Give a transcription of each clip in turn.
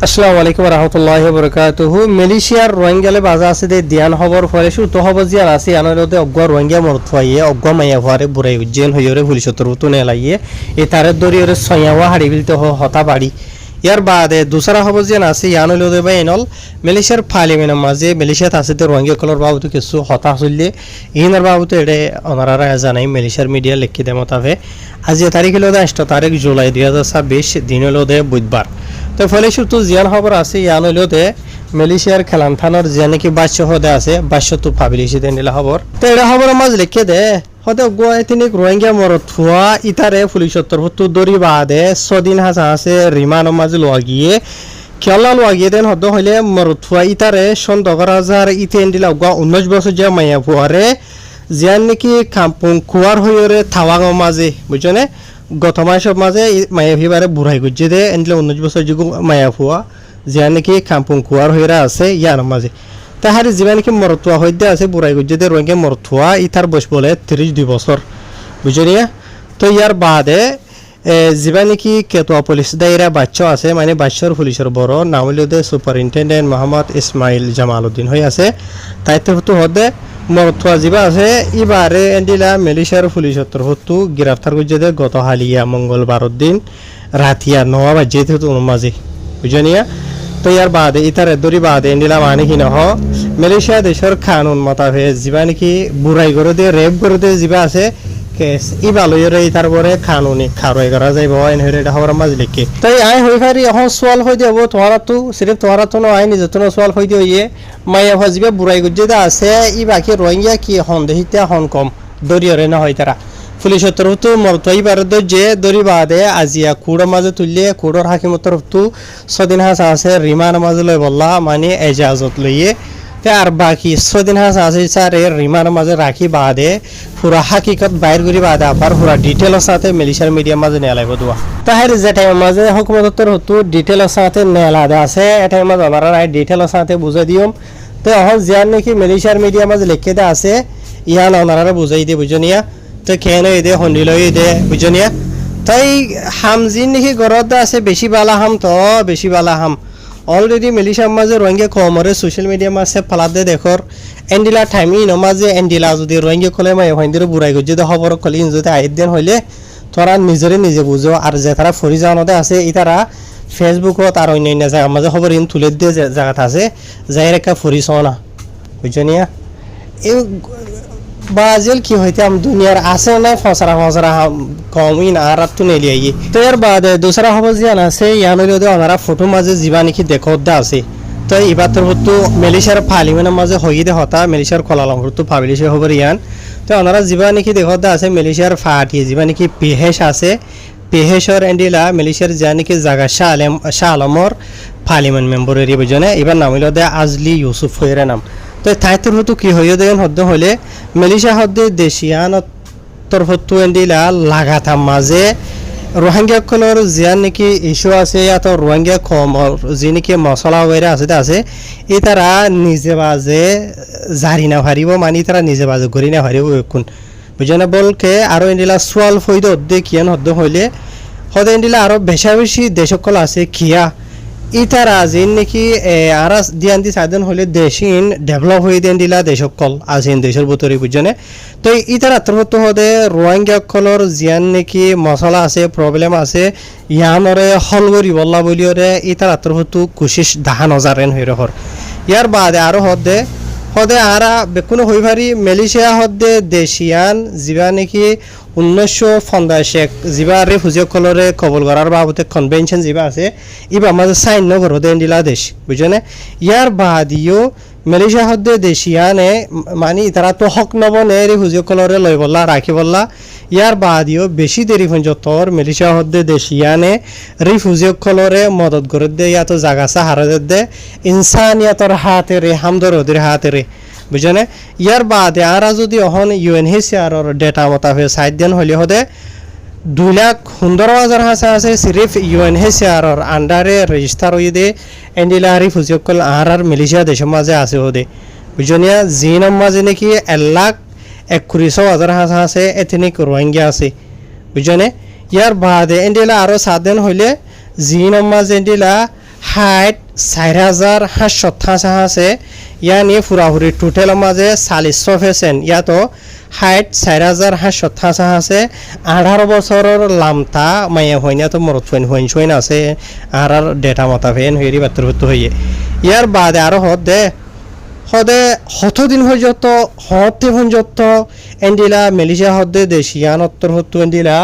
আসসালামু আলাইকুম রহমতুল্লাহি বরকাতুহু মালয়েশিয়ার রোহিঙ্গালে বাজা আছে দে দিয়ান খবর ফলে শুতো খবর জিয়ান আছে আনলতে অগ্গ রোহিঙ্গা মরথুয়াইয়ে অগ্গ মাইয়া ভরে বুড়াই উজ্জেন হইরে ভুলিশতর উতু নেলাইয়ে এ তারে দরিয়রে সয়াওয়া হাড়ি বিলতে হতা বাড়ি ইয়ার বাদে দুসরা খবর জিয়ান আছে ইয়ানলতে বাই এনল মালয়েশিয়ার পার্লামেন্টের মাঝে মালয়েশিয়াত আছে দে রোহিঙ্গা কলর বাবুতে কিছু হতা হইলে ইনার বাবুতে এডে অনারা জানাই মালয়েশিয়ার মিডিয়া লিখি দে মতাবে আজ তারিখ হলো 8 তারিখ জুলাই 2026 দিন হলো দে বুধবার তো ফলে শুধু জিয়ান খবর আছে ইয়ান হইলতে মালয়েশিয়ার খেলান থানোর যে নাকি বাদশাহ হদে আছে বাদশাহ তো পাবলিশ দেন নিলা খবর তো এটা খবর মাঝ লিখে দে হদে গোয়া তিনি রোহিঙ্গা মরত থুয়া ইতারে পুলিশের তরফ দরি বাদে 6 দিন হাসা আছে রিমান্ড মাঝ লাগিয়ে খেলা লাগিয়ে দেন হদ হইলে মরত থুয়া ইতারে সন্দগর হাজার ইতেন দিলা গোয়া 19 বছর যে মাইয়া ফুয়ারে জিয়ান নাকি কাম্পুং কুয়ার হইরে থাওয়াং মাঝে বুঝছনে গত মাসের মাঝে মায়া ভিবারে বুড়াই গুজে দে এনলে 19 বছর যুগ মায়া ফুয়া যে নাকি কাম্পুং কুয়ার হইরা আছে ইয়ার মাঝে তাহারি জীবা নাকি মরতুয়া হইতে আছে বুড়াই গুজে দে রোহিঙ্গা মরতুয়া ইতার বয়স বলে 32 বছর বুঝলিয়া তো ইয়ার বাদে জীবা নাকি কেতুয়া পুলিশ দায়রা বাচ্চা আছে মানে বাচ্চার পুলিশের বড় নাম হইল দে সুপারিনটেন্ডেন্ট মোহাম্মদ ইসমাইল জামালউদ্দিন হই আছে তাইতে তো হদে মরতুয়া জীবা আছে এবারে এন্ডিলা মালয়েশিয়ার পুলিশের তরফ গ্রেফতার করছে দে গত হালিয়া মঙ্গলবার দিন রাতিয়া 9 বাজে তো মাঝে বুঝনিয়া তো ইয়ার বাদে ইতারে দরি বাদে এন্ডিলা মানে কি নহ মালয়েশিয়া দেশের কানুন মোতাবেক জীবা নাকি বুড়াই করে দে রেপ করে দে জীবা আছে কেস ই ভালোরে তারপরে কানুনি খারই করা যাইব এন হইরে এটা খবর মাঝ লিখে তাই আই হই ফারি এখন সওয়াল হই দেব তোরা তো সিরিফ তোরা তো নয় নিজে তো সওয়াল হই দিও মাইয়া ভাজিবে বুড়াই গুজে দা আছে ই বাকি রোহিঙ্গা কি হন দেহিতে হন কম দরিয়রে না হয় তারা পুলিশের তরফ তো মরতই বারদ যে দরি বাদে আজিয়া কুড় মাঝে তুললে কুড়র হাকিমত তরফ তো 6 দিন হাসা আছে রিমান্ড মাঝে লই বললা মানে এজাজত লইয়ে তে আর বাকি 6 দিন হাসা আছে স্যারে রিমান্ড মাঝে রাখি বাদে পুরা হাকিকত বাইর করি বাদে আবার পুরা ডিটেইলস সাথে মালয়েশিয়ার মিডিয়া মাঝে নেলাইব দোয়া তাহের যে টাইম মাঝে হুকুমত তরফ তো ডিটেইলস সাথে নেলাদে আছে এটা মাঝে আমরা রাই ডিটেইলস সাথে বুঝাই দিম তো এখন জিয়ান নাকি মালয়েশিয়ার মিডিয়া মাঝে লিখে দে আছে ইয়ান ওনারা বুঝাই দিয়ে বুঝনিয়া তো কেন এদে হন্ডিলই দে বুঝনিয়া তাই হামজিন নাকি গরদ আছে বেশি বালা হাম তো বেশি বালা হাম অলরেডি মালয়েশিয়ার মাঝে রোহিঙ্গা কমরে সোশ্যাল মিডিয়া মাঝে ফালাদ দে দেখর এন্ডিলা টাইমি নমাজে এন্ডিলা যদি রোহিঙ্গা কলে মাই হইন্দির বুড়াই গজ যদি খবর কলিন যদি আইদ দেন হইলে তোরা নিজে বুঝো আর যে তারা ফরি জানতে আছে ইতারা ফেসবুকত আর অন্যান্য জায়গা মাঝে খবর ইন তুলে দিয়ে জায়গাত আছে যাই রেখা ফরি না বুঝনিয়া এই বাজেল কি হইতে আম দুনিয়ার আছে না ফসরা কমিন আর তো নেলিয়াই তো এর বাদে দুসরা খবর জিয়ান আছে ইয়ানলে ওনারা ফটো মাঝে জীবা নাকি দেখতে আছে তো এবার তোর তো মালয়েশিয়ার পার্লামেন্টের মাঝে হই দে হতা মালয়েশিয়ার কলালামপুর তো পাবলিশ খবর ইয়ান তো ওনারা জীবা নাকি দেখতে আছে মালয়েশিয়ার ফাটি জীবা নাকি পেহেশ আছে পেহেশর এন্ডিলা মালয়েশিয়ার যা নাকি জাগা শাহ আলমর পার্লামেন্ট মেম্বার এর বুঝনে এবার নাম হইল দে আজলি ইউসুফ হইরে নাম তো তাইতর হতো কি হইও দেন হদ্দ হলে মালয়েশিয়া হদ্দে দেশিয়ান তরফত এন্ডিলা লাগাতা মাঝে রোহিঙ্গা কলর জিয়ান নাকি ইস্যু আছে এত রোহিঙ্গা কম যে নাকি মশলা ওয়াইরা আছে এই তারা নিজে বাজে জারি না হারিব মানে তারা নিজে বাজে ঘুরি না হারিব কোন বুঝনে বলকে আরো এন্ডিলা সোয়াল ফইদ হদ্দে কিয়ান হদ্দ হইলে হদে এন্ডিলা আরো বেশি দেশকল আছে কিয়া ইতারা যেন নাকি আর দিয়ান দি সাধন হলে দেশিন ডেভেলপ হয়ে দেন দিলা দেশকল আসেন দেশের ভিতরে বুঝনে তো ইতারা তরফত হদে রোহিঙ্গা কলর জিয়ান নাকি মশলা আছে প্রবলেম আছে ইয়ানরে হল করি বল্লা বলিওরে ইতারা তরফত কোশিশ দাহা নজারেন হই রহর ইয়ার বাদে আরো হদে আরা বেকুনো হই ভারি মালয়েশিয়া হদে দেশিয়ান জিবা নাকি 1950 জিবা রেফিউজি কলরে কবল করার বাবদে কনভেনশন জিবা আছে ইবা আমাদের সাইন নগর দেন দিলা দেশ বুঝনে ইয়ার বাদিও মালয়েশিয়া হদে দেশিয়ানে মানে তারা তো হক নবনে রেফিউজি কলরে লই বললা রাখি বললা ইয়ার বাদিও বেশি দেরি পর্যন্তর মালয়েশিয়া হদে দেশিয়ানে রেফিউজি কলরে মদত করে দে ইয়াতো জায়গা সাহারা দে ইনসানিয়াতর হাতে রে হামদরদের হাতে রে বুঝনে ইয়ার বাদে আর যদি এখন UNHCR ডেটা মোতাবেক সাইড দেন হলে হদে 2,15,000 হাসা আছে সিরিফ UNHCR আন্ডারে রেজিস্টার হয়ে দে এন্ডিলা রিফিউজি কল আর মালয়েশিয়া দেশের মাঝে আছে হদে বুঝনিয়া জিনাম মাঝে নাকি 1,21,000 হাসা আছে এথনিক রোহিঙ্গা আছে বুঝনে ইয়ার বাদে এন্ডিলা আরো 7 দিন হইলে জিনাম মাঝে এন্ডিলা হাইট 4,500 আছে ইয়ানি ফুরাহুরি টোটাল মাঝে 40% ইয়াতো হাইট 4,500 আছে 18 বছরের লামতা মাইয়া হইনা তো মরত হইন আছে আর ডেটা মতা ফেন হইরি বাতরভূত হইয়ে ইয়ার বাদে আরো হদে হতদিন পর্যন্ত হতে পর্যন্ত এন্ডিলা মালয়েশিয়া হদে দেশিয়ান উত্তর হতো এন্ডিলা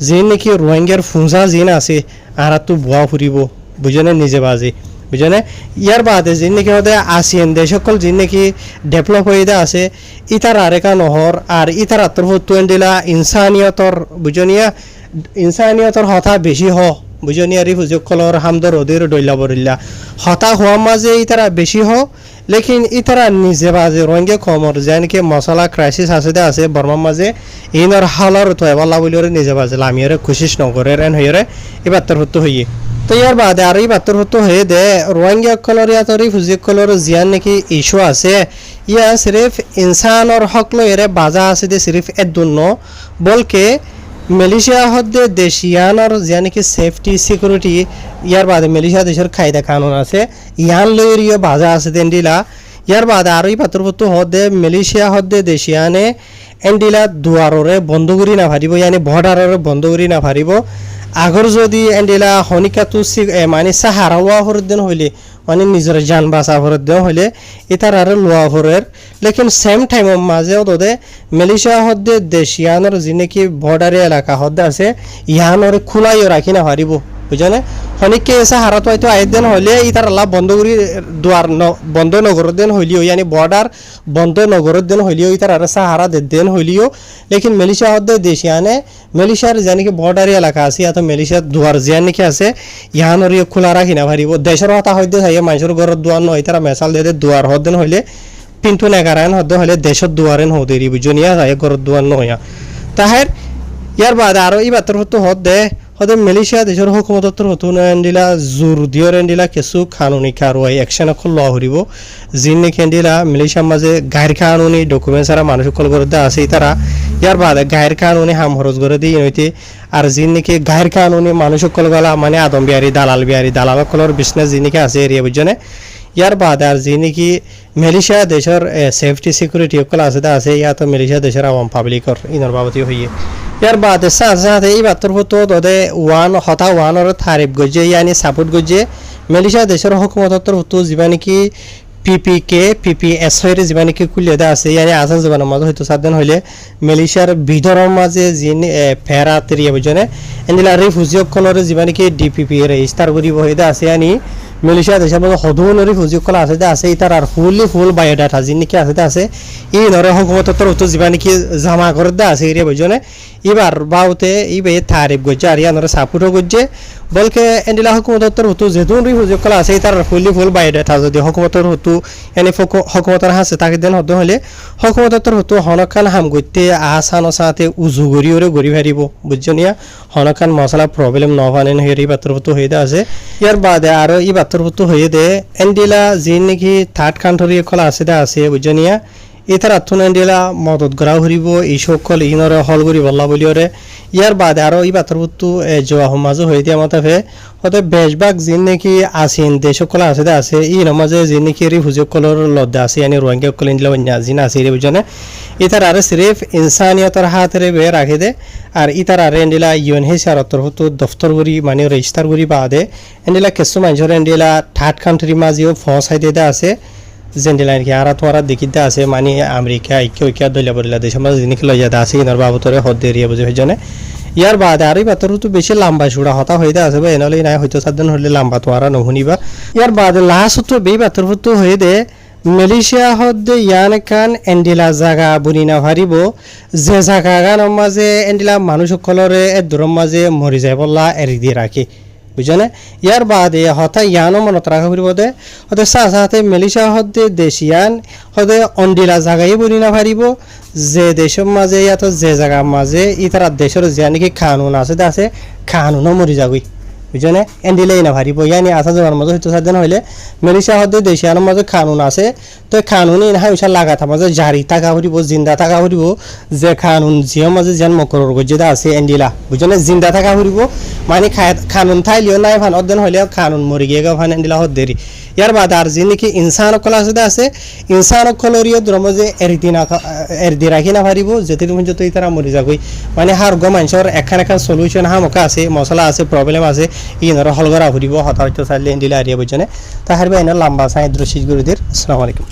যে নাকি রোহিঙ্গার ফুঁজা জিন আছে আর তো বুয়া ফুরিব বুঝনে নিজে বাজে বুঝনে ইয়ার বাদে যে নাকি হদে আসিয়ান দেশ সকল যে নাকি ডেভেলপ হয়ে আছে ইতার আরেকা নহর আর ইতার উত্তর হতো এন্ডিলা ইনসানিয়তর হতা বেশি বুঝনিয়া রিফুজিক কলর হামদর ওদের ডইলা বরিল্লা হতা হওয়া মাঝে ইতারা বেশি লেকিন ইতারা নিজে বাজে রোহিঙ্গা কমর যেন কি মশলা ক্রাইসিস আছে বর্মার মাঝে ইনর হালার তো এবাল্লা বলিওরে নিজে বাজে লামিয়ারে খুশিস নগরের এন হইরে এবার তোর হতো হইয়ে তো ইয়ার বাদে আর এবার তোর হতো হয়ে দে রোহিঙ্গা কলর ইয়া তো রিফুজিক কলর জিয়ান নাকি ইস্যু আছে ইয়া সিরিফ ইনসানর হক লইরে বাজা আছে দে সিরিফ এদুন্ন বলকে মালয়েশিয়া হদ্দে দেশিয়ানর যানি কি সেফটি সিকিউরিটি ইয়ার বাদে মালয়েশিয়া দেশের কায়দা কানুন আছে ইয়ান লইরিও বাজা আছে দেন্ডিলা ইয়ার বাদে আরই পাত্রপত্র হদ্দে মালয়েশিয়া হদ্দে দেশিয়ানে এন্ডিলা দুয়াররে বন্ধ করি না পারিব ইয়ানি বর্ডাররে বন্ধ করি না পারিব আগর যদি এন্ডিলা হনিকাতু মানে সাহারা লোয়া হরদিন হইলে মানে নিজের জান বাঁচা হরদিন হইলে এটার আর লোয়া হরের লেকিন সেম টাইম মাঝেও তোদে মালয়েশিয়া হদ্দে দেশিয়ানোর যে নাকি বর্ডারে এলাকা হদ্দে আছে ইহানোর খোলাইও রাখি না পারিব বুঝনে হনিককে এসে হারাতো হয়তো আইদিন হইলে ইতার আল্লাহ বন্ধ করি দুয়ার বন্ধ নগরের দিন হইলিও ইয়ানি বর্ডার বন্ধ নগরের দিন হইলিও ইতার আর সাহারা দিন হইলিও লেকিন মালয়েশিয়া হদ্দে দেশিয়ানে মালয়েশিয়ার যে নাকি বর্ডারি এলাকা আছে ইয়াতো মালয়েশিয়ার দুয়ার জিয়ান নাকি আছে ইহানোর খোলা রাখি না পারিব দেশের হতা হইতে থাকে মানুষের ঘরের দুয়ার নয় তারা মেসাল দিয়ে দুয়ার হদিন হইলে পিন্টু নেগারায়ন হদ্দে হইলে দেশের দুয়ারেন হদেরি বুঝনিয়া যায় ঘরের দুয়ার নয়া তাহের ইয়ার বাদে আরো এই বাতর হতো হদ্দে মালয়েশিয়া দেশের হুকুমতর হতুন এন্ডিলা জোর দিওর এন্ডিলা কিছু কানুনি কারওয়াই অ্যাকশন অকল লওয়া হরিব যিন নাকি এন্ডিলা মালয়েশিয়ার মাঝে গায়ের কানুনি ডকুমেন্টস সারা মানুষ সকল করতে আছে তারা ইয়ার বাদে গায়ের কানুনি হাম খরচ করে দিয়ে নইতে আর যিন নাকি গায়ের কানুনি মানুষ সকল গলা মানে আদম বিহারি দালাল সকলের বিজনেস যিন নাকি আছে এরিয়া বুঝনে ইয়ার বাদে আর যি নাকি মালয়েশিয়া দেশের সেফটি সিকিউরিটি সকল আছে ইয়াতো মালয়েশিয়া দেশের আওয়াম পাবলিকর ইনর বাবতি হইয়ে ইয়ার বাদে সাথে এই বাতর হতো তোদে ওয়ানর তারিফ গজে ইয়ানি সাপোর্ট গজে মালয়েশিয়া দেশের হুকুমতর হতো যিবা নাকি পিপিএস হইরে যিবা নাকি কুলিয়াদা আছে ইয়ানি আসান জবানের মাঝে হয়তো সাতদিন হইলে মালয়েশিয়ার ভিতরের মাঝে যিন ফেরাত এরিয়া বুঝনে এন্ডিলা রিফিউজি সকলের যিবা নাকি ডিপিপি রেজিস্টার করিব হইদা আছে ইয়ানি মালয়েশিয়া দেশের মধ্যে সদুন রিফিউজি সকল আছে ইতার আর ফুল বায়োডাটা যিন নাকি আছে এই নরে হুকুমতর হতো যিবা নাকি জামা করে দা আছে এরিয়া বুঝনে এবার বাউতে ইবে তারিফ গজে আর ইয়ানরে সাপোর্টও গজে বলকে এন্ডিলা হুকুমতর হতো যেহেতু রিফিউজি সকল আছে ইতার ফুল বায়োডাটা যদি হুকুমতর হতো এনে হুকুমতর হাসে তাকে দেন হতো হলে হুকুমতর হতো হনকান হাম গইতে আসান সাথে উজু গড়ি ভারিব বুঝজনিয়া হনকান মশলা প্রবলেম নভানেন হেরি পাত্র হতো হয়ে আছে ইয়ার বাদে আর এই পাত্র হতো হয়ে দে এন্ডিলা যে নাকি থার্ড কান্ট্রি সকল আছে বুঝজনিয়া এটার আত্মন এন্ডিলা মদত গড়া হরিব এই সকল ইনরে হল করি বল্লা বলিওরে ইয়ার বাদে আরো এই পাত্র হতো জোয়া সমাজও হয়ে দিয়া মতাফে হতে বেশভাগ যে নাকি আসেন দেশ সকল আছে ই নমাজে যে নাকি রিফিউজি সকলের লদ্দা আছে ইয়ানি রোহিঙ্গা সকল ইন্ডিলা জিন আছে রে বুঝনে ইতার আর সিরিফ ইনসানিয়তর হাতরে বে রাখে দে আর ইতার আর এন্ডিলা ইউএনএইচআর হতো দফতর করি মানে রেজিস্টার করি বাদে এন্ডিলা কিছু মানুষের এন্ডিলা থার্ড কান্ট্রি মাঝেও ফসাই দিয়ে আছে যেন্ডিলা কি আর তোরা দেখিতে আছে মানে আমেরিকা ঐক্য দলিয়া বলিলা দেশের মাঝে জিনিস লইয়া আছে ইনার বাবতরে হদ্দে এরিয়া বুঝে হইজনে ইয়ার বাদে আর এই বাতর তো বেশি লম্বা চূড়া হতা হইতে আছে বা এনলে নাই হয়তো সাতদিন হলে লম্বা তোরা নহুনিবা ইয়ার বাদে লাস্ট তো বেই বাতর তো হয়ে দে মালয়েশিয়া হদ্দে ইয়ান কান এন্ডিলা জাগা বুনি না ভারিব যে জাগা গান মাঝে এন্ডিলা মানুষ সকলরে দূরম মাঝে মরি যায় বললা এরি দিয়ে রাখি বুঝনে ইয়ার বাদে হতা ইয়ানো মনত রাখা ফুরিব দে হতে সাথে মালয়েশিয়া হদ্দে দেশিয়ান হতে অন্ডিলা জাগাই বুনি না ভারিব যে দেশের মাঝে ইয়াতো যে জায়গার মাঝে ইতারা দেশের যে নাকি কানুন আছে কানুনও মরি যাবই বুঝনে এন্ডিলে না ভারিব ইয়ানি আসা যাওয়ার মধ্যে হয়তো সাধন হইলে মালয়েশিয়া হতে দেশিয়ানোর মধ্যে কানুন আছে তো কানুনই না হামেশা লাগা থাকা যে জারি থাকা হরিব জিন্দা থাকা হরিব যে কানুন জিও মাঝে যেন মকরর গজ্জেদা আছে এন্ডিলা বুঝনে জিন্দা থাকা হরিব মানে কানুন থাইলিও নাই ফান অধ্যয়ন হইলেও কানুন মরি গিয়ে ফান এন্ডিলা হত দেরি ইয়ার বাদ আর যিনি কি ইনসান অকল আছে ইনসান অকলরিও দ্রমজে এরদি রাখি না পারিব যেতে তুমি যত তারা মরি যাবই মানে হার গো মানুষের এখান সলিউশন হামকা আছে মশলা আছে প্রবলেম আছে ইনর হল করা ঘুরিব হতাহত চাইলে এন্ডিলা আরিয়া বুঝনে তাহার বাইন লম্বা সাই দৃশ্যিত গুরুদের আসসালামু আলাইকুম